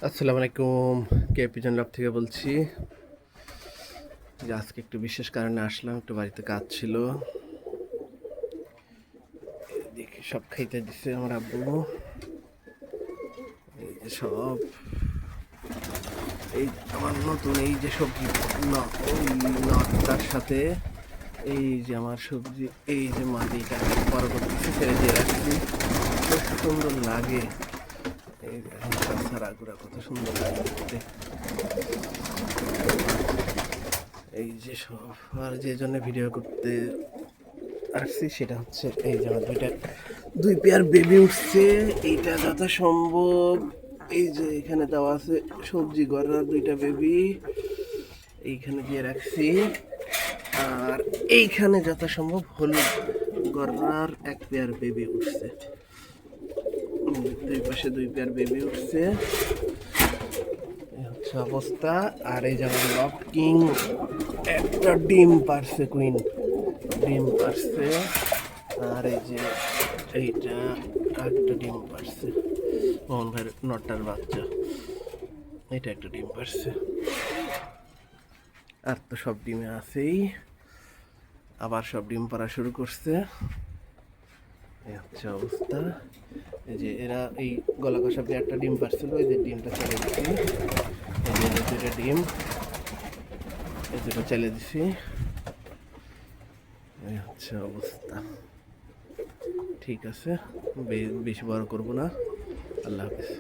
আসসালামু আলাইকুম। Pigeon lab থেকে বলছি যে আজকে একটু বিশেষ কারণে আসলাম, একটু বাড়িতে কাজ ছিল। দেখি সব খাইতে দিছে আমার আব্বু। এই যে সব, এই আমার নতুন এই যে সবজি নটার সাথে এই যে আমার সবজি, এই যে মাটিটা বড় করতেছি, ছেড়ে দিয়ে রাখছি, খুব সুন্দর লাগে। এই দেখেন সারাগুড়া কত সুন্দর লাগে দেখতে। এই যে সব, আর যে জন্য ভিডিও করতে আসছি সেটা হচ্ছে এই যে আমার দুই পেয়ার বেবি উঠছে। এইটা যত সম্ভব এই যে এখানে দেওয়া আছে সবজি গড়ার দুইটা বেবি এইখানে দিয়ে রাখছি। আর এইখানে যত সম্ভব হলুদ গড়ার এক পেয়ার বেবি উঠছে। দুই পাশে দুই পেয়ার বেবি উঠছে, হচ্ছে অবস্থা। আর এই যেমন লফট কিং একটা ডিম পারছে, কুইন ডিম পারছে। আর এই যে এইটা একটা ডিম পারছে, মোহন ভাইয়ের নটার বাচ্চা, এটা একটা ডিম পারছে। আর তো সব ডিমে আছেই, আবার সব ডিম পাড়া শুরু করছে। এই হচ্ছে অবস্থা। এই যে এরা এই গলা কষা একটা ডিম পারছিল, এই যে ডিমটা ছেড়ে দিচ্ছি। এই যে দুটো ডিম, এই দুটো ছেড়ে দিছি। এই হচ্ছে অবস্থা। ঠিক আছে, বেশি বড় করবো না। আল্লাহ হাফিজ।